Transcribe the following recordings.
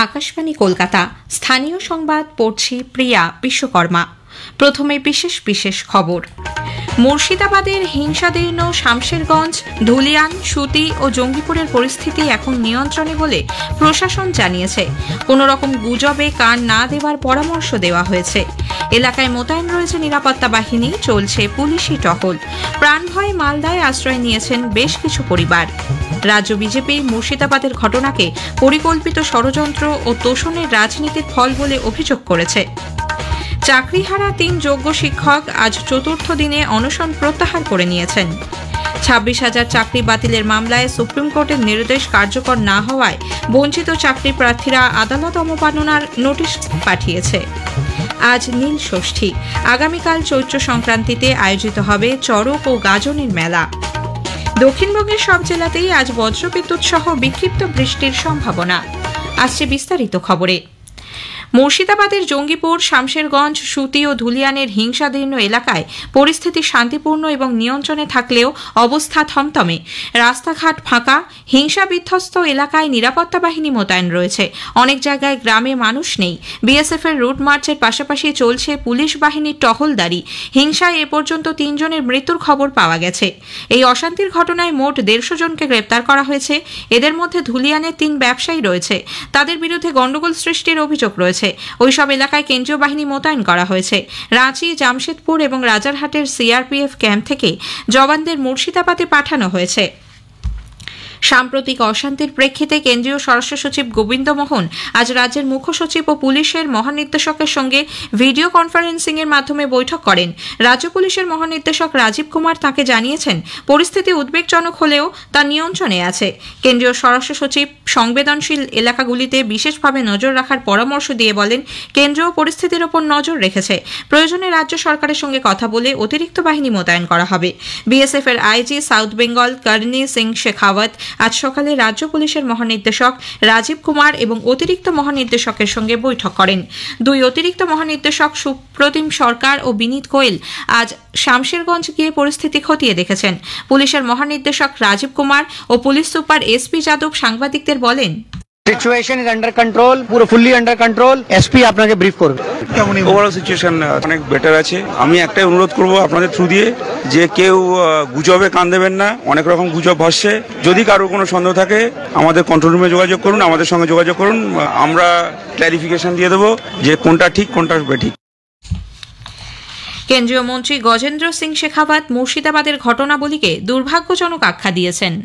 আকাশবাণী কলকাতা। স্থানীয় সংবাদ পড়ছি প্রিয়া বিশ্বকর্মা। প্রথমে বিশেষ বিশেষ খবর। মুর্শিদাবাদের হিংসাদীর্ণ শামশেরগঞ্জ, ধুলিয়ান, সুতি ও জঙ্গিপুরের পরিস্থিতি এখন নিয়ন্ত্রণে বলে প্রশাসন জানিয়েছে। কোনো রকম গুজবে কান না দেওয়ার পরামর্শ দেওয়া হয়েছে। এলাকায় মোতায়েন রয়েছে নিরাপত্তা বাহিনী, চলছে পুলিশি টহল। প্রাণভয়ে মালদায় আশ্রয় নিয়েছেন বেশ কিছু পরিবার। রাজ্য বিজেপি মুর্শিদাবাদের ঘটনাকে পরিকল্পিত ষড়যন্ত্র ও তোষণের রাজনীতির ফল বলে অভিযোগ করেছে। চাকরিহারা ৩ যোগ্য শিক্ষক আজ চতুর্থ দিনে অনশন প্রত্যাহার করে নিয়েছেন। ২৬,০০০ চাকরি বাতিলের মামলায় সুপ্রিম কোর্টের নির্দেশ কার্যকর না হওয়ায় বঞ্চিত চাকরি প্রার্থীরা আদালত অবমাননার নোটিশ পাঠিয়েছে। আজ নীল ষষ্ঠী। আগামীকাল চৈত্র সংক্রান্তিতে আয়োজিত হবে চড়ক ও গাজনের মেলা। দক্ষিণবঙ্গের সব জেলাতেই আজ বজ্রবিদ্যুৎ সহ বিক্ষিপ্ত বৃষ্টির সম্ভাবনা। আসছে বিস্তারিত খবরে। মুর্শিদাবাদের জঙ্গিপুর, শামশেরগঞ্জ, সুতি ও ধুলিয়ানের হিংসাদীর্ণ এলাকায় পরিস্থিতি শান্তিপূর্ণ এবং নিয়ন্ত্রণে থাকলেও অবস্থা থমথমে। রাস্তাঘাট ফাঁকা। হিংসা বিধ্বস্ত এলাকায় নিরাপত্তা বাহিনী মোতায়েন রয়েছে। অনেক জায়গায় গ্রামে মানুষ নেই। বিএসএফ এর রুট মার্চের পাশাপাশি চলছে পুলিশ বাহিনীর টহলদারি। হিংসায় এ পর্যন্ত ৩ জনের মৃত্যুর খবর পাওয়া গেছে। এই অশান্তির ঘটনায় মোট ১৫০ জনকে গ্রেপ্তার করা হয়েছে। এদের মধ্যে ধুলিয়ানের ৩ ব্যবসায়ী রয়েছে। তাদের বিরুদ্ধে গন্ডগোল সৃষ্টির অভিযোগ রয়েছে। ওইসব এলাকায় কেন্দ্রীয় বাহিনী মোতায়েন করা হয়েছে। রাঁচি, জামশেদপুর এবং রাজারহাটের সিআরপিএফ ক্যাম্প থেকে জওয়ানদের মুর্শিদাবাদে পাঠানো হয়েছে। সাম্প্রতিক অশান্তির প্রেক্ষিতে কেন্দ্রীয় স্বরাষ্ট্র সচিব গোবিন্দ মোহন আজ রাজ্যের মুখ্য সচিব ও পুলিশের মহানির্দেশকের সঙ্গে ভিডিও কনফারেন্সিং এর মাধ্যমে বৈঠক করেন। রাজ্য পুলিশের মহানির্দেশক রাজীব কুমার তাঁকে জানিয়েছেন, পরিস্থিতি উদ্বেগজনক হলেও তা নিয়ন্ত্রণে আছে। কেন্দ্রীয় স্বরাষ্ট্র সচিব সংবেদনশীল এলাকাগুলিতে বিশেষভাবে নজর রাখার পরামর্শ দিয়ে বলেন, কেন্দ্র পরিস্থিতির ওপর নজর রেখেছে। প্রয়োজনে রাজ্য সরকারের সঙ্গে কথা বলে অতিরিক্ত বাহিনী মোতায়েন করা হবে। বিএসএফ এর আইজি সাউথ বেঙ্গল করণী সিং শেখাওয়াত আজ সকালে রাজ্য পুলিশের মহানির্দেশক রাজীব কুমার এবং অতিরিক্ত মহানির্দেশকের সঙ্গে বৈঠক করেন। ২ অতিরিক্ত মহানির্দেশক সুপ্রতিম সরকার ও বিনীত গোয়েল আজ শামশেরগঞ্জ গিয়ে পরিস্থিতি খতিয়ে দেখেছেন। পুলিশের মহানির্দেশক রাজীব কুমার ও পুলিশ সুপার এসপি যাদব সাংবাদিকদের বলেন, সিচুয়েশন ইজ আন্ডার কন্ট্রোল, পুরো ফুললি আন্ডার কন্ট্রোল। এসপি আপনাকে ব্রিফ করবে। ওভারঅল সিচুয়েশন অনেক বেটার আছে। আমি একটাই অনুরোধ করব আপনাদের থ্রু দিয়ে, যে কেউ গুজবে কান দেবেন না। অনেক রকম গুজব ভাসছে। যদি কারোর কোনো সন্দেহ থাকে আমাদের কন্ট্রোল রুমে যোগাযোগ করুন, আমাদের সঙ্গে যোগাযোগ করুন। আমরা ক্ল্যারিফিকেশন দিয়ে দেবো যে কোনটা ঠিক কোনটা বেঠিক। কেন্দ্রীয় মন্ত্রী গজেন্দ্র সিং শেখাওয়াত মুর্শিদাবাদের ঘটনাবলীকে দুর্ভাগ্যজনक আখ্যা দিয়েছেন।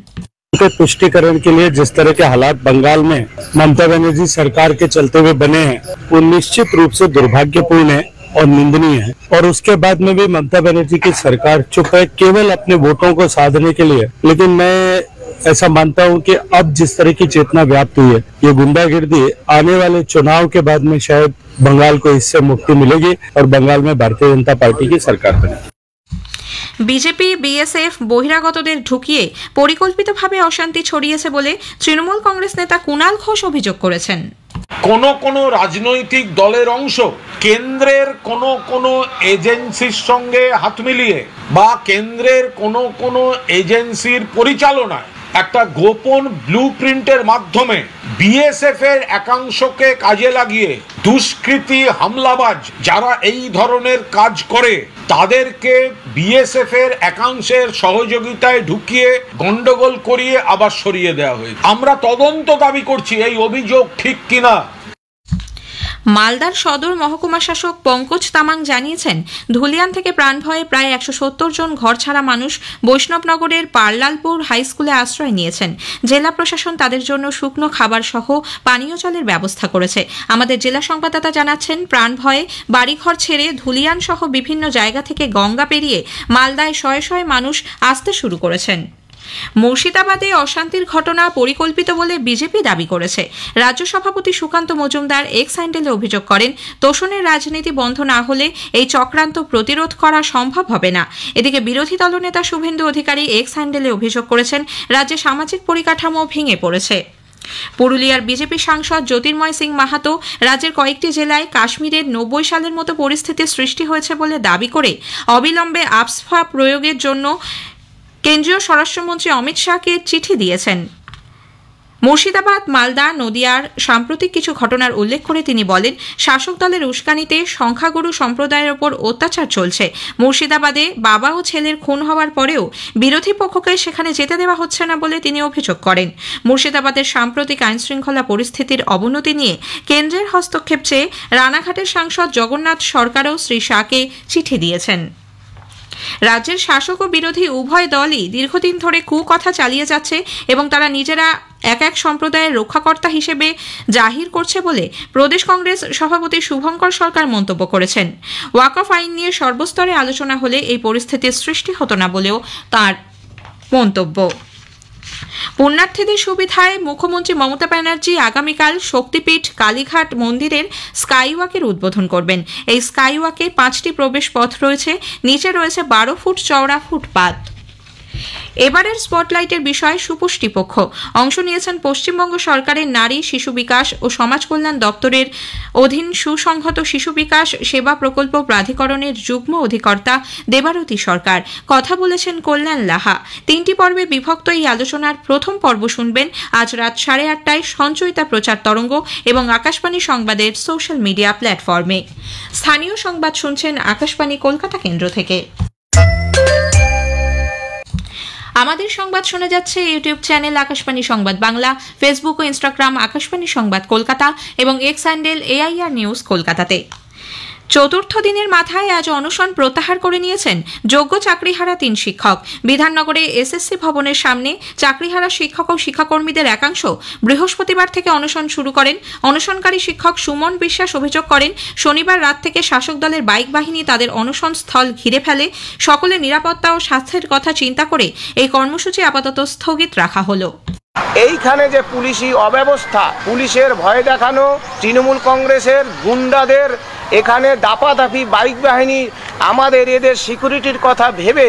पुष्टिकरण के लिए जिस तरह के हालात बंगाल में ममता बनर्जी सरकार के चलते हुए बने हैं, वो निश्चित रूप से दुर्भाग्यपूर्ण है और निंदनीय है। और उसके बाद में भी ममता बनर्जी की सरकार चुप है, केवल अपने वोटों को साधने के लिए। लेकिन मैं ऐसा मानता हूं कि अब जिस तरह की चेतना व्याप्त हुई है, ये गुंडागिर्दी आने वाले चुनाव के बाद में शायद बंगाल को इससे मुक्ति मिलेगी और बंगाल में भारतीय जनता पार्टी की सरकार बनेगी। বিজেপি, বিএসএফ বহিরাগতদের ঢুকিয়ে পরিকল্পিতভাবে অশান্তি ছড়িয়েছে বলে তৃণমূল কংগ্রেস নেতা কুণাল ঘোষ অভিযোগ করেছেন। কোন রাজনৈতিক দলের অংশ কেন্দ্রের কোন এজেন্সির সঙ্গে হাত মিলিয়ে বা কেন্দ্রের কোন এজেন্সির পরিচালনায় একটা গোপন ব্লুপ্রিন্টের মাধ্যমে বিএসএফ এর একাংশকে কাজে লাগিয়ে দুষ্কৃতী হামলাবাজ যারা এই ধরনের কাজ করে তাদেরকে বিএসএফ এর একাংশের সহযোগিতায় ঢুকিয়ে গন্ডগোল করিয়ে আবার সরিয়ে দেওয়া হয়েছে। আমরা তদন্ত দাবি করছি এই অভিযোগ ঠিক কিনা। মালদার সদর মহকুমা শাসক পঙ্কজ তামাং জানিয়েছেন, ধুলিয়ান থেকে প্রাণভয়ে প্রায় ১৭০ জন ঘরছাড়া মানুষ বৈষ্ণবনগরের পারলালপুর হাই স্কুলে আশ্রয় নিয়েছেন। জেলা প্রশাসন তাদের জন্য শুকনো খাবার সহ পানীয় জলের ব্যবস্থা করেছে। আমাদের জেলা সংবাদদাতা জানাচ্ছেন, প্রাণভয়ে বাড়িঘর ছেড়ে ধুলিয়ান সহ বিভিন্ন জায়গা থেকে গঙ্গা পেরিয়ে মালদায় শয়ে শয়ে মানুষ আসতে শুরু করেছেন। মুর্শিদাবাদে অশান্তির ঘটনা পরিকল্পিত বলে বিজেপি দাবি করেছে। রাজ্য সভাপতি সুকান্ত মজুমদার এক্স হ্যান্ডেলে অভিযোগ করেন, তোষণের রাজনীতি বন্ধ না হলে এই চক্রান্ত প্রতিরোধ করা সম্ভব হবে না। এদিকে বিরোধী দলনেতা শুভেন্দু অধিকারী এক্স হ্যান্ডেলে অভিযোগ করেছেন, রাজ্যে সামাজিক পরিকাঠামো ভেঙে পড়েছে। পুরুলিয়ার বিজেপি সাংসদ জ্যোতির্ময় সিং মাহাতো রাজ্যের কয়েকটি জেলায় কাশ্মীরের ৯০ সালের মতো পরিস্থিতির সৃষ্টি হয়েছে বলে দাবি করে অবিলম্বে আফস্পা প্রয়োগের জন্য কেন্দ্রীয় স্বরাষ্ট্রমন্ত্রী অমিত শাহকে চিঠি দিয়েছেন। মুর্শিদাবাদ, মালদা, নদিয়ার সাম্প্রতিক কিছু ঘটনার উল্লেখ করে তিনি বলেন, শাসক দলের উস্কানিতে সংখ্যাগুরু সম্প্রদায়ের ওপর অত্যাচার চলছে। মুর্শিদাবাদে বাবা ও ছেলের খুন হওয়ার পরেও বিরোধী পক্ষকে সেখানে যেতে দেওয়া হচ্ছে না বলে তিনি অভিযোগ করেন। মুর্শিদাবাদের সাম্প্রতিক আইনশৃঙ্খলা পরিস্থিতির অবনতি নিয়ে কেন্দ্রের হস্তক্ষেপ চেয়ে রানাঘাটের সাংসদ জগন্নাথ সরকারও শ্রী শাহকে চিঠি দিয়েছেন। রাজ্যের শাসক ও বিরোধী উভয় দলই দীর্ঘদিন ধরে কুকথা চালিয়ে যাচ্ছে এবং তারা নিজেরা এক এক সম্প্রদায়ের রক্ষাকর্তা হিসেবে জাহির করছে বলে প্রদেশ কংগ্রেস সভাপতি শুভঙ্কর সরকার মন্তব্য করেছেন। ওয়াকফ আইন নিয়ে সর্বস্তরে আলোচনা হলে এই পরিস্থিতির সৃষ্টি হতো না বলেও তার মন্তব্য। পুণ্যার্থীদের সুবিধায় মুখ্যমন্ত্রী মমতা ব্যানার্জি আগামীকাল শক্তিপীঠ কালীঘাট মন্দিরের স্কাইওয়াকের উদ্বোধন করবেন। এই স্কাইওয়াকে 5টি প্রবেশ পথ রয়েছে, নিচে রয়েছে 12 ফুট চওড়া ফুটপাত। এবারের স্পটলাইটের বিষয় সুপুষ্টি পক্ষ। অংশ নিয়েছেন পশ্চিমবঙ্গ সরকারের নারী, শিশু বিকাশ ও সমাজ কল্যাণ দপ্তরের অধীন সুসংহত শিশু বিকাশ সেবা প্রকল্প প্রাধিকরণের যুগ্ম অধিকর্তা দেবারতী সরকার। কথা বলেছেন কল্যাণ লাহা। 3টি পর্বে বিভক্ত এই আলোচনার প্রথম পর্ব শুনবেন আজ রাত 8:30টায় সঞ্চয়িতা প্রচার তরঙ্গ এবং আকাশবাণী সংবাদের সোশ্যাল মিডিয়া প্ল্যাটফর্মে। স্থানীয় সংবাদ শুনছেন আকাশবাণী কলকাতা কেন্দ্র থেকে। আমাদের সংবাদ শোনা যাচ্ছে ইউটিউব চ্যানেল আকাশবাণী সংবাদ বাংলা, ফেসবুক ও ইনস্টাগ্রাম আকাশবাণী সংবাদ কলকাতা এবং এক্স হ্যান্ডেল AIR নিউজ কলকাতাতে। চতুর্থ দিনের মাথায় আজ অনশন প্রত্যাহার করে নিয়েছেন যোগ্য চাকরিহারা 3 শিক্ষক। বিধাননগরে SSC ভবনের সামনে চাকরিহারা শিক্ষক ও শিক্ষাকর্মীদের একাংশ বৃহস্পতিবার থেকে অনশন শুরু করেন। অনশনকারী শিক্ষক সুমন বিশ্বাস অভিযোগ করেন, শনিবার রাত থেকে শাসক দলের বাইক বাহিনী তাদের অনশন স্থল ঘিরে ফেলে। সকলের নিরাপত্তা ও স্বাস্থ্যের কথা চিন্তা করে এই কর্মসূচি আপাতত স্থগিত রাখা হলো। এইখানে যে পুলিশি অব্যবস্থা, পুলিশের ভয় দেখানো, তৃণমূল কংগ্রেসের গুন্ডাদের এখানে দাপাদাপি বাইক বাহিনী, আমাদের এদের সিকিউরিটির কথা ভেবে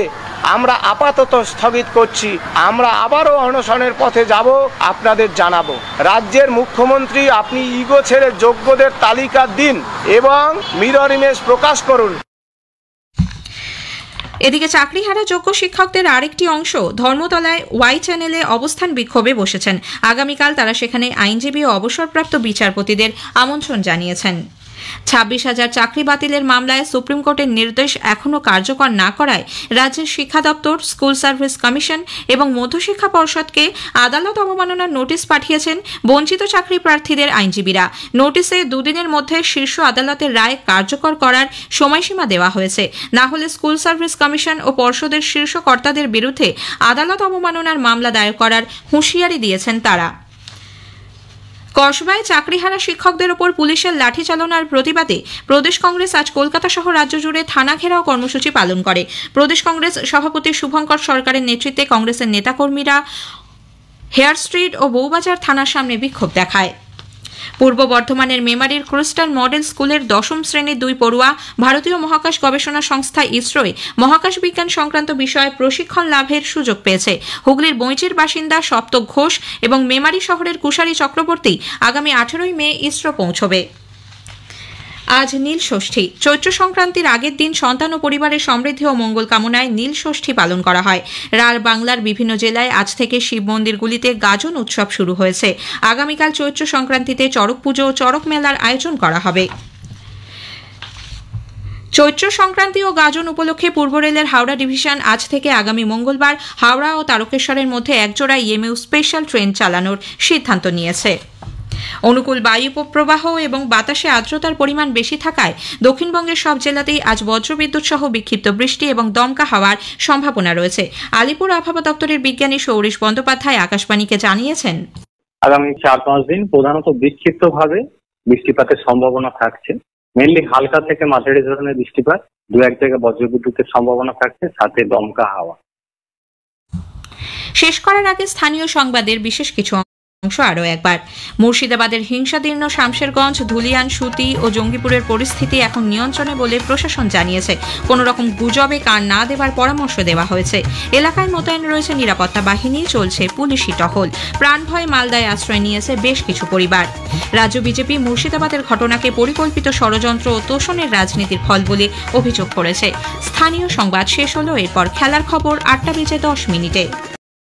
আমরা আপাতত স্থগিত করছি। আমরা আবারও অনশনের পথে যাব, আপনাদের জানাবো। রাজ্যের মুখ্যমন্ত্রী, আপনি ইগো ছেড়ে যোগ্যদের তালিকা দিন এবং মিরর ইমেজ প্রকাশ করুন। এদিকে চাকরিহারা যোগ্য শিক্ষকদের আরেকটি অংশ ধর্মতলায় ওয়াই চ্যানেলে অবস্থান বিক্ষোভে বসেছেন। আগামীকাল তারা সেখানে আইনজীবী ও অবসরপ্রাপ্ত বিচারপতিদের আমন্ত্রণ জানিয়েছেন। 26,000 চাকরি বাতিলের মামলায় সুপ্রিম কোর্টের নির্দেশ এখনও কার্যকর না করায় রাজ্যের শিক্ষা দপ্তর, স্কুল সার্ভিস কমিশন এবং মধ্যশিক্ষা পর্ষদকে আদালত অবমাননার নোটিশ পাঠিয়েছেন বঞ্চিত চাকরি প্রার্থীদের আইনজীবীরা। নোটিশে 2 দিনের মধ্যে শীর্ষ আদালতের রায় কার্যকর করার সময়সীমা দেওয়া হয়েছে। না হলে স্কুল সার্ভিস কমিশন ও পর্ষদের শীর্ষ কর্তাদের বিরুদ্ধে আদালত অবমাননার মামলা দায়ের করার হুঁশিয়ারি দিয়েছেন তারা। কসবায় চাকরিহারা শিক্ষকদের ওপর পুলিশের লাঠি চালনার প্রতিবাদে প্রদেশ কংগ্রেস আজ কলকাতা সহ রাজ্য জুড়ে থানা ঘেরাও কর্মসূচি পালন করে। প্রদেশ কংগ্রেস সভাপতি শুভঙ্কর সরকারের নেতৃত্বে কংগ্রেসের নেতাকর্মীরা হেয়ার স্ট্রিট ও বউবাজার থানার সামনে বিক্ষোভ দেখায়। পূর্ব বর্ধমানের মেমারির ক্রিস্টাল মডেল স্কুলের 10ম শ্রেণীর 2 পড়ুয়া ভারতীয় মহাকাশ গবেষণা সংস্থা ইসরোয় মহাকাশ বিজ্ঞান সংক্রান্ত বিষয়ে প্রশিক্ষণ লাভের সুযোগ পেয়েছে। হুগলির বইচির বাসিন্দা সপ্তক ঘোষ এবং মেমারি শহরের কুশারী চক্রবর্তী আগামী 18 মে ইসরো পৌঁছবে। আজ নীল ষষ্ঠী। চৈত্র সংক্রান্তির আগের দিন সন্তান ও পরিবারের সমৃদ্ধি ও মঙ্গল কামনায় নীল ষষ্ঠী পালন করা হয়। বাংলার বিভিন্ন জেলায় আজ থেকে শিব মন্দিরগুলিতে গাজন উৎসব শুরু হয়েছে। আগামীকাল চৈত্র সংক্রান্তিতে চড়ক পুজো ও চড়ক মেলার আয়োজন করা হবে। চৈত্র সংক্রান্তি ও গাজন উপলক্ষে পূর্ব রেলের হাওড়া ডিভিশন আজ থেকে আগামী মঙ্গলবার হাওড়া ও তারকেশ্বরের মধ্যে একজোড়া ইএমইউ স্পেশাল ট্রেন চালানোর সিদ্ধান্ত নিয়েছে। অনুকূল বায়ু প্রবাহ এবং বাতাসে আর্দ্রতার পরিমাণ বেশি থাকায় দক্ষিণবঙ্গের সব জেলাতেই আজ বজ্রবিদ্যুৎ সহ বিক্ষিপ্ত বৃষ্টি এবং দমকা হাওয়ার সম্ভাবনা রয়েছে। আলিপুর আবহাওয়া দপ্তরের বিজ্ঞানী সৌরিশ বন্দ্যোপাধ্যায় আকাশবাণীকে জানিয়েছেন, আগামী 4-5 দিন প্রধানত বিক্ষিপ্তভাবে বৃষ্টিপাতের সম্ভাবনা থাকছে। মেনলি হালকা থেকে মাঝারি ধরনের বৃষ্টিপাত, 2-1 জায়গায় বজ্রবিদ্যুতের সম্ভাবনা থাকছে, সাথে দমকা হাওয়া। শেষ করার আগে স্থানীয় সংবাদের বিশেষ কিছু অংশ আরও একবার। মুর্শিদাবাদের হিংসাদীর্ণ শামশেরগঞ্জ, ধুলিয়ান, সুতি ও জঙ্গিপুরের পরিস্থিতি এখন নিয়ন্ত্রণে বলে প্রশাসন জানিয়েছে। কোনো রকম গুজবে কান না দেওয়ার পরামর্শ দেওয়া হয়েছে। এলাকায় মোতায়েন রয়েছে নিরাপত্তা বাহিনী, চলছে পুলিশি টহল। প্রাণভয়ে মালদায় আশ্রয় নিয়েছে বেশ কিছু পরিবার। রাজ্য বিজেপি মুর্শিদাবাদের ঘটনাকে পরিকল্পিত ষড়যন্ত্র ও তোষণের রাজনীতির ফল বলে অভিযোগ করেছে। স্থানীয় সংবাদ শেষ হলো, এরপর খেলার খবর 8টা বেজে 10 মিনিটে।